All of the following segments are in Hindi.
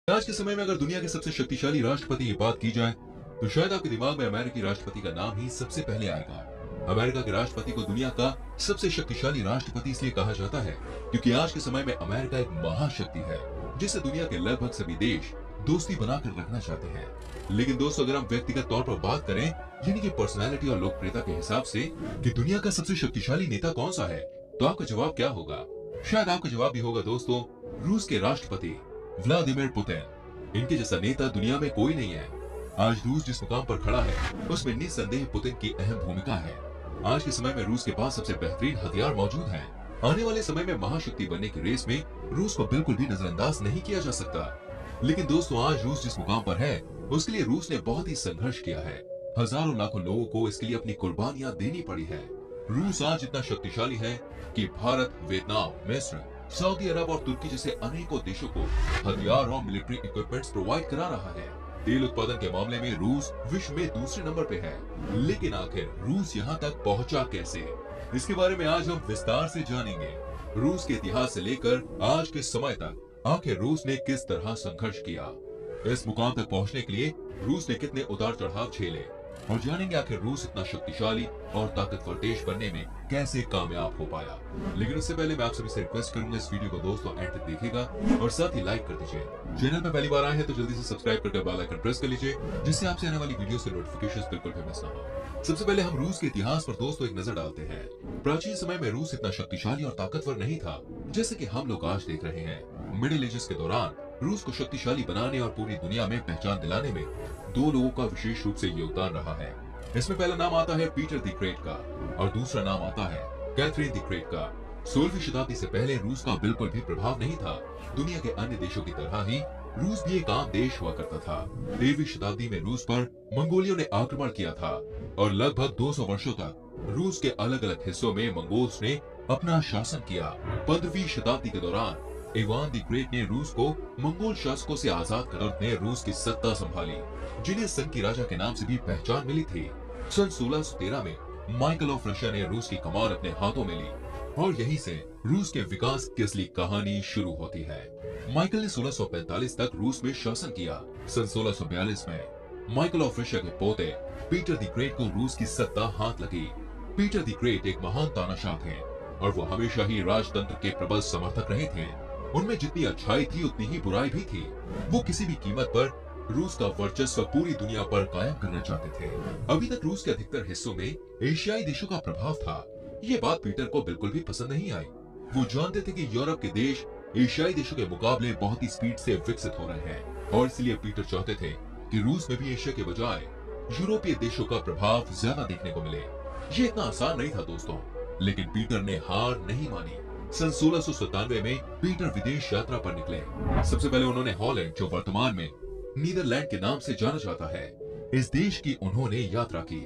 आज के समय में अगर दुनिया के सबसे शक्तिशाली राष्ट्रपति की बात की जाए तो शायद आपके दिमाग में अमेरिकी राष्ट्रपति का नाम ही सबसे पहले आएगा। अमेरिका के राष्ट्रपति को दुनिया का सबसे शक्तिशाली राष्ट्रपति इसलिए कहा जाता है क्योंकि आज के समय में अमेरिका एक महाशक्ति है जिससे दुनिया के लगभग सभी देश दोस्ती बनाकर रखना चाहते हैं। लेकिन दोस्तों, अगर हम व्यक्तिगत तौर पर बात करें यानी कि पर्सनैलिटी और लोकप्रियता के हिसाब से कि दुनिया का सबसे शक्तिशाली नेता कौन सा है, तो आपका जवाब क्या होगा? शायद आपका जवाब भी होगा दोस्तों, रूस के राष्ट्रपति व्लादिमीर पुतिन। इनके जैसा नेता दुनिया में कोई नहीं है। आज रूस जिस मुकाम पर खड़ा है उसमें निस्संदेह पुतिन की अहम भूमिका है। आज के समय में रूस के पास सबसे बेहतरीन हथियार मौजूद हैं। आने वाले समय में महाशक्ति बनने की रेस में रूस को बिल्कुल भी नजरअंदाज नहीं किया जा सकता। लेकिन दोस्तों, आज रूस जिस मुकाम पर है उसके लिए रूस ने बहुत ही संघर्ष किया है। हजारों लाखों लोगों को इसके लिए अपनी कुर्बानियां देनी पड़ी है। रूस आज इतना शक्तिशाली है कि भारत, वियतनाम, मिस्र, सऊदी अरब और तुर्की जैसे अनेकों देशों को हथियार और मिलिट्री इक्विपमेंट्स प्रोवाइड करा रहा है। तेल उत्पादन के मामले में रूस विश्व में दूसरे नंबर पे है। लेकिन आखिर रूस यहाँ तक पहुँचा कैसे, इसके बारे में आज हम विस्तार से जानेंगे। रूस के इतिहास से लेकर आज के समय तक आखिर रूस ने किस तरह संघर्ष किया, इस मुकाम तक पहुँचने के लिए रूस ने कितने उतार चढ़ाव झेले, और जानेंगे आखिर रूस इतना शक्तिशाली और ताकतवर देश बनने में कैसे कामयाब हो पाया। लेकिन उससे पहले मैं आप सभी से रिक्वेस्ट करूंगा, इस वीडियो को दोस्तों एंड तक देखिएगा और साथ ही लाइक कर दीजिए। चैनल पर पहली बार आए हैं तो जल्दी से सब्सक्राइब करके बेल आइकन प्रेस कर लीजिए जिससे आपसे आने वाली वीडियो से नोटिफिकेशंस बिल्कुल भी मिस ना हो। सबसे पहले हम रूस के इतिहास पर दोस्तों एक नजर डालते हैं। प्राचीन समय में रूस इतना शक्तिशाली और ताकतवर नहीं था जैसे कि हम लोग आज देख रहे हैं। मिडिल एजेस के दौरान रूस को शक्तिशाली बनाने और पूरी दुनिया में पहचान दिलाने में दो लोगों का विशेष रूप से योगदान रहा है। इसमें पहला नाम आता है पीटर द ग्रेट का और दूसरा नाम आता है कैथरीन द ग्रेट का। 16वीं शताब्दी से पहले रूस का बिल्कुल भी प्रभाव नहीं था। दुनिया के अन्य देशों की तरह ही रूस भी एक आम देश हुआ करता था। 13वीं शताब्दी में रूस पर मंगोलियों ने आक्रमण किया था और लगभग 200 वर्षों तक रूस के अलग अलग हिस्सों में मंगोल्स ने अपना शासन किया। 15वीं शताब्दी के दौरान इवान द ग्रेट ने रूस को मंगोल शासकों से आजाद कर ने रूस की सत्ता संभाली, जिन्हें सन की राजा के नाम से भी पहचान मिली थी। सन 1613 में माइकल ऑफ रशिया ने रूस की कमान अपने हाथों में ली और यहीं से रूस के विकास की असली कहानी शुरू होती है। माइकल ने 1645 तक रूस में शासन किया। सन 1642 में माइकल ऑफ रशिया के पोते पीटर द ग्रेट को रूस की सत्ता हाथ लगी। पीटर द ग्रेट एक महान तानाशाह थे और वो हमेशा ही राजतंत्र के प्रबल समर्थक रहे थे। उनमें जितनी अच्छाई थी उतनी ही बुराई भी थी। वो किसी भी कीमत पर रूस का वर्चस्व पूरी दुनिया पर कायम करना चाहते थे। अभी तक रूस के अधिकतर हिस्सों में एशियाई देशों का प्रभाव था। ये बात पीटर को बिल्कुल भी पसंद नहीं आई। वो जानते थे कि यूरोप के देश एशियाई देशों के मुकाबले बहुत ही स्पीड से विकसित हो रहे हैं और इसलिए पीटर चाहते थे कि रूस में भी एशिया के बजाय यूरोपीय देशों का प्रभाव ज्यादा देखने को मिले। ये इतना आसान नहीं था दोस्तों, लेकिन पीटर ने हार नहीं मानी। सन 1697 में पीटर विदेश यात्रा पर निकले। सबसे पहले उन्होंने हॉलैंड, जो वर्तमान में नीदरलैंड के नाम से जाना जाता है, इस देश की उन्होंने यात्रा की।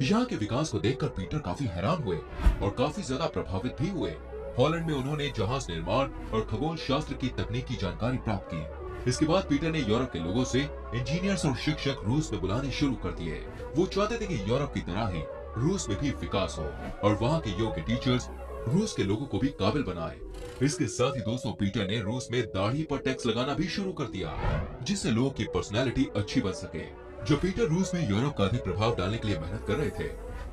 यहाँ के विकास को देखकर पीटर काफी हैरान हुए और काफी ज्यादा प्रभावित भी हुए। हॉलैंड में उन्होंने जहाज निर्माण और खगोल शास्त्र की तकनीकी जानकारी प्राप्त की। इसके बाद पीटर ने यूरोप के लोगों से इंजीनियर्स और शिक्षक रूस में बुलाने शुरू कर दिए। वो चाहते थे कि यूरोप की तरह ही रूस में भी विकास हो और वहाँ के योग्य टीचर्स रूस के लोगों को भी काबिल बनाए। इसके साथ ही दोस्तों, पीटर ने रूस में दाढ़ी पर टैक्स लगाना भी शुरू कर दिया जिससे लोगों की पर्सनैलिटी अच्छी बन सके। जब पीटर रूस में यूरोप का अधिक प्रभाव डालने के लिए मेहनत कर रहे थे,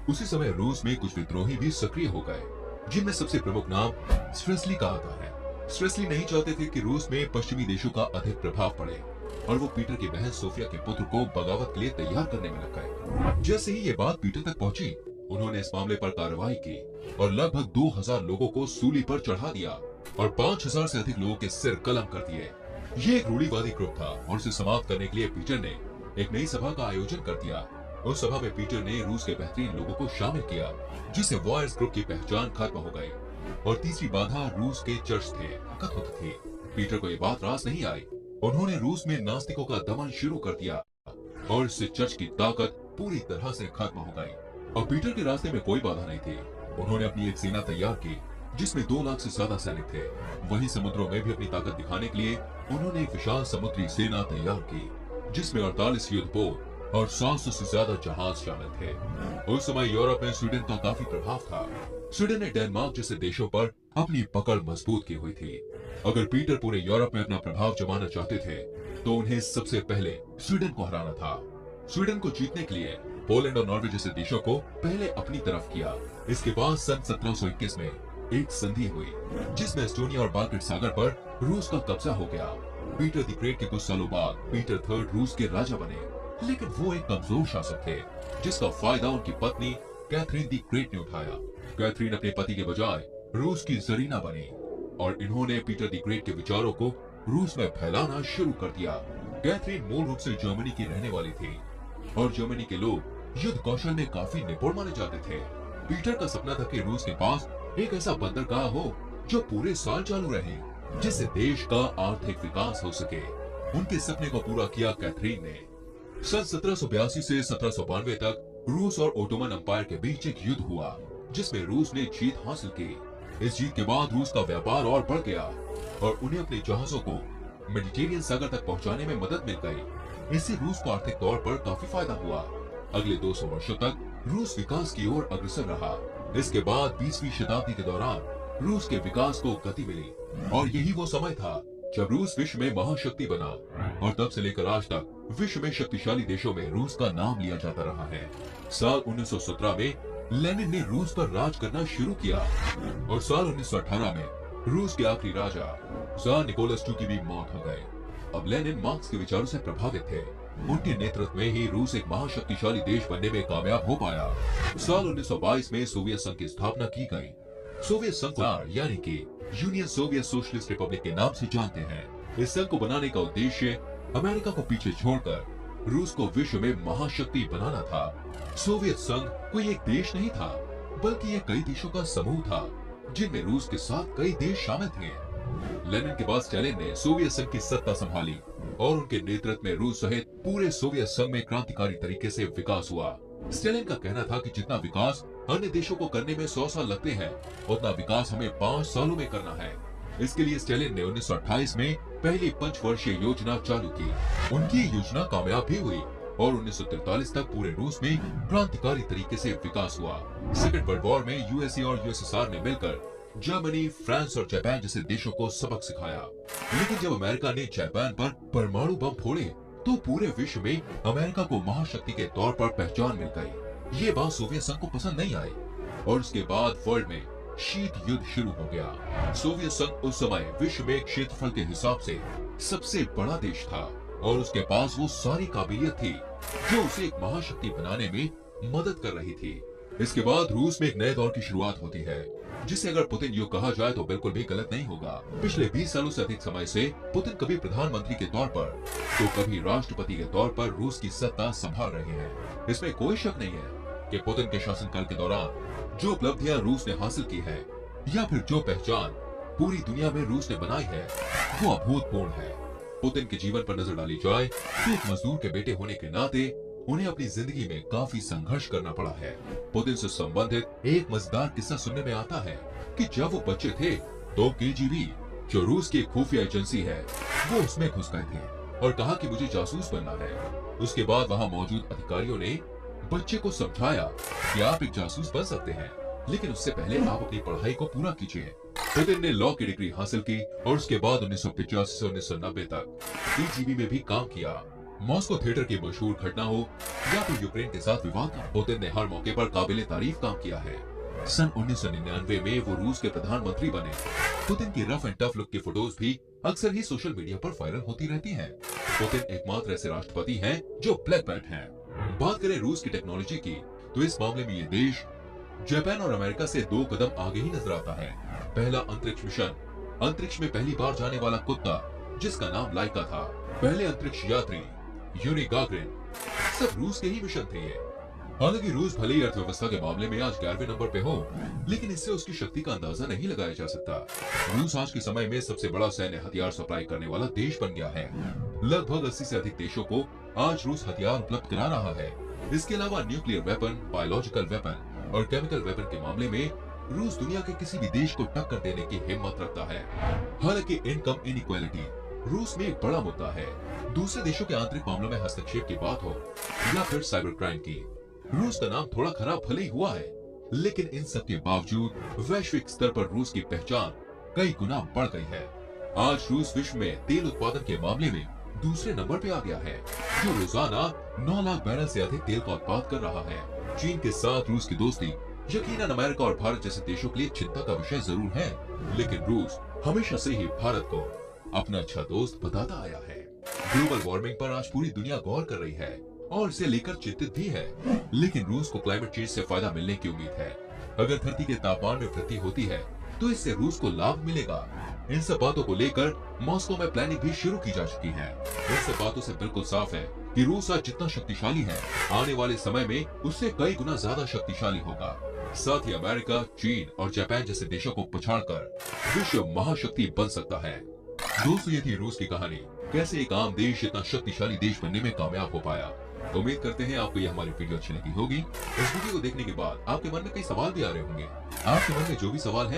उसी समय रूस में कुछ विद्रोही भी सक्रिय हो गए, जिनमें सबसे प्रमुख नाम स्ट्रेसली का आता है। स्ट्रेसली नहीं चाहते थे कि रूस में पश्चिमी देशों का अधिक प्रभाव पड़े और वो पीटर की बहन सोफिया के पुत्र को बगावत के लिए तैयार करने में लग गए। जैसे ही ये बात पीटर तक पहुंची, उन्होंने इस मामले पर कार्रवाई की और लगभग 2000 लोगों को सूली पर चढ़ा दिया और 5000 से अधिक लोगों के सिर कलम कर दिए। ये एक रूढ़िवादी ग्रुप था और इसे समाप्त करने के लिए पीटर ने एक नई सभा का आयोजन कर दिया। उस सभा में पीटर ने रूस के बेहतरीन लोगों को शामिल किया, जिससे वॉयर्स ग्रुप की पहचान खत्म हो गई। और तीसरी बाधा रूस के चर्च थे, कथोलिक थे। पीटर को ये बात रास नहीं आई। उन्होंने रूस में नास्तिकों का दमन शुरू कर दिया और इससे चर्च की ताकत पूरी तरह से खत्म हो गई। और पीटर के रास्ते में कोई बाधा नहीं थी। उन्होंने अपनी एक सेना तैयार की जिसमें 2 लाख से ज्यादा सैनिक थे। वहीं समुद्रों में भी अपनी ताकत दिखाने के लिए उन्होंने एक विशाल समुद्री सेना तैयार की जिसमें 48 युद्धपोत और 700 से ज्यादा जहाज शामिल थे। उस समय यूरोप में स्वीडन का काफी प्रभाव था। स्वीडन ने डेनमार्क जैसे देशों पर अपनी पकड़ मजबूत की हुई थी। अगर पीटर पूरे यूरोप में अपना प्रभाव जमाना चाहते थे तो उन्हें सबसे पहले स्वीडन को हराना था। स्वीडन को जीतने के लिए पोलैंड और नॉर्वे जैसे देशों को पहले अपनी तरफ किया। इसके बाद सन 1721 में एक संधि हुई जिसमें एस्टोनिया और बाल्टिक सागर पर रूस का कब्जा हो गया। पीटर द ग्रेट के कुछ सालों बाद पीटर थर्ड रूस के राजा बने, लेकिन वो एक कमजोर शासक थे जिसका फायदा उनकी पत्नी कैथरीन द ग्रेट ने उठाया। कैथरीन अपने पति के बजाय रूस की जरीना बनी और इन्होंने पीटर द ग्रेट के विचारों को रूस में फैलाना शुरू कर दिया। कैथरीन मूल रूप से जर्मनी की रहने वाली थी और जर्मनी के लोग युद्ध कौशल में काफी निपुण माने जाते थे। पीटर का सपना था कि रूस के पास एक ऐसा बंदरगाह हो जो पूरे साल चालू रहे, जिससे देश का आर्थिक विकास हो सके। उनके सपने को पूरा किया कैथरीन ने। सन 1782 से 1792 तक रूस और ओटोमन एम्पायर के बीच एक युद्ध हुआ जिसमें रूस ने जीत हासिल की। इस जीत के बाद रूस का व्यापार और बढ़ गया और उन्हें अपने जहाजों को मेडिटेरियन सागर तक पहुंचाने में मदद मिल गई। इससे रूस को आर्थिक तौर पर काफी फायदा हुआ। अगले 200 वर्षों तक रूस विकास की ओर अग्रसर रहा। इसके बाद 20वीं शताब्दी के दौरान रूस के विकास को गति मिली और यही वो समय था जब रूस विश्व में महाशक्ति बना और तब से लेकर आज तक विश्व में शक्तिशाली देशों में रूस का नाम लिया जाता रहा है। साल 1917 में लेनिन ने रूस पर राज करना शुरू किया और साल 1918 में रूस के आखिरी राजा ज़ार निकोलस II की भी मौत हो गई। अब लेनिन मार्क्स के विचारों से प्रभावित थे। उनके नेतृत्व में ही रूस एक महाशक्तिशाली देश बनने में कामयाब हो पाया। साल 1922 में सोवियत संघ की स्थापना की गई। सोवियत संघ यानी कि यूनियन सोवियत सोशलिस्ट रिपब्लिक के नाम से जानते हैं। इस संघ को बनाने का उद्देश्य अमेरिका को पीछे छोड़कर रूस को विश्व में महाशक्ति बनाना था। सोवियत संघ कोई एक देश नहीं था, बल्कि ये कई देशों का समूह था जिनमें रूस के साथ कई देश शामिल थे। लेनिन के बाद स्टालिन ने सोवियत संघ की सत्ता संभाली और उनके नेतृत्व में रूस सहित पूरे सोवियत संघ में क्रांतिकारी तरीके से विकास हुआ। स्टालिन का कहना था कि जितना विकास अन्य देशों को करने में 100 साल लगते हैं, उतना विकास हमें 5 सालों में करना है। इसके लिए स्टालिन ने 1928 में पहली पंचवर्षीय योजना चालू की। उनकी ये योजना कामयाब भी हुई और 1943 तक पूरे रूस में क्रांतिकारी तरीके से विकास हुआ। सेकेंड वर्ल्ड वॉर में यूएसए और यूएसएसआर ने मिलकर जर्मनी, फ्रांस और जापान जैसे देशों को सबक सिखाया। लेकिन जब अमेरिका ने जापान पर परमाणु बम फोड़े तो पूरे विश्व में अमेरिका को महाशक्ति के तौर पर पहचान मिल गई। ये बात सोवियत संघ को पसंद नहीं आई और उसके बाद वर्ल्ड में शीत युद्ध शुरू हो गया। सोवियत संघ उस समय विश्व में क्षेत्रफल के हिसाब से सबसे बड़ा देश था और उसके पास वो सारी काबिलियत थी जो उसे एक महाशक्ति बनाने में मदद कर रही थी। इसके बाद रूस में एक नए दौर की शुरुआत होती है जिसे अगर पुतिन युग कहा जाए तो बिल्कुल भी गलत नहीं होगा। पिछले 20 सालों से अधिक समय से पुतिन कभी प्रधानमंत्री के तौर पर तो कभी राष्ट्रपति के तौर पर रूस की सत्ता संभाल रहे हैं। इसमें कोई शक नहीं है कि पुतिन के शासनकाल के दौरान जो उपलब्धियां रूस ने हासिल की है या फिर जो पहचान पूरी दुनिया में रूस ने बनाई है वो अभूतपूर्व है। पुतिन के जीवन पर नजर डाली जाए तो एक मजदूर के बेटे होने के नाते उन्हें अपनी जिंदगी में काफी संघर्ष करना पड़ा है। पुतिन से संबंधित एक मजेदार किस्सा सुनने में आता है कि जब वो बच्चे थे तो केजीबी जो रूस की खुफिया एजेंसी है वो उसमें घुस गए थे और कहा कि मुझे जासूस बनना है। उसके बाद वहाँ मौजूद अधिकारियों ने बच्चे को समझाया कि आप एक जासूस बन सकते हैं, लेकिन उससे पहले आप अपनी पढ़ाई को पूरा कीजिए। पुतिन ने लॉ की डिग्री हासिल की और उसके बाद 1985 से 1990 तक केजीबी में भी काम किया। मॉस्को थिएटर की मशहूर घटना हो या फिर यूक्रेन के साथ विवाद, पुतिन ने हर मौके पर काबिले तारीफ काम किया है। सन 1999 में वो रूस के प्रधानमंत्री बने। पुतिन की रफ एंड टफ लुक की फोटोज भी अक्सर ही सोशल मीडिया पर वायरल होती रहती हैं। पुतिन एकमात्र ऐसे राष्ट्रपति हैं जो ब्लैक बेल्ट हैं। बात करें रूस की टेक्नोलॉजी की तो इस मामले में ये देश जापान और अमेरिका से 2 कदम आगे ही नजर आता है। पहला अंतरिक्ष मिशन, अंतरिक्ष में पहली बार जाने वाला कुत्ता जिसका नाम लाइका था, पहले अंतरिक्ष यात्री यूरी गागरिन, सब रूस के ही मिशन थे ये। हालांकि रूस भले ही अर्थव्यवस्था के मामले में आज 11वें नंबर पे हो, लेकिन इससे उसकी शक्ति का अंदाजा नहीं लगाया जा सकता। रूस आज के समय में सबसे बड़ा सैन्य हथियार सप्लाई करने वाला देश बन गया है। लगभग 80 से अधिक देशों को आज रूस हथियार उपलब्ध करा रहा है। इसके अलावा न्यूक्लियर वेपन, बायोलॉजिकल वेपन और केमिकल वेपन के मामले में रूस दुनिया के किसी भी देश को टक्कर देने की हिम्मत रखता है। हालांकि इनकम इनइक्वालिटी रूस में एक बड़ा मुद्दा है। दूसरे देशों के आंतरिक मामलों में हस्तक्षेप की बात हो या फिर साइबर क्राइम की, रूस का नाम थोड़ा खराब भले ही हुआ है, लेकिन इन सब के बावजूद वैश्विक स्तर पर रूस की पहचान कई गुना बढ़ गई है। आज रूस विश्व में तेल उत्पादन के मामले में दूसरे नंबर पे आ गया है, जो रोजाना 9 लाख बैरल से अधिक तेल का उत्पादन कर रहा है। चीन के साथ रूस की दोस्ती यकीनन अमेरिका और भारत जैसे देशों के लिए चिंता का विषय जरूर है, लेकिन रूस हमेशा से ही भारत को अपना अच्छा दोस्त बताता आया है। ग्लोबल वार्मिंग पर आज पूरी दुनिया गौर कर रही है और इसे लेकर चिंतित भी है, लेकिन रूस को क्लाइमेट चेंज से फायदा मिलने की उम्मीद है। अगर धरती के तापमान में वृद्धि होती है तो इससे रूस को लाभ मिलेगा। इन सब बातों को लेकर मॉस्को में प्लानिंग भी शुरू की जा चुकी है। इन सब बातों से बिल्कुल साफ है कि रूस आज जितना शक्तिशाली है, आने वाले समय में उससे कई गुना ज्यादा शक्तिशाली होगा। साथ ही अमेरिका, चीन और जापान जैसे देशों को पछाड़कर विश्व महाशक्ति बन सकता है। दोस्तों, ये थी रूस की कहानी, कैसे एक आम देश इतना शक्तिशाली देश बनने में कामयाब हो पाया। उम्मीद करते हैं आपको ये हमारी वीडियो अच्छी लगी होगी। इस वीडियो को देखने के बाद आपके मन में कई सवाल भी आ रहे होंगे। आपके मन में जो भी सवाल है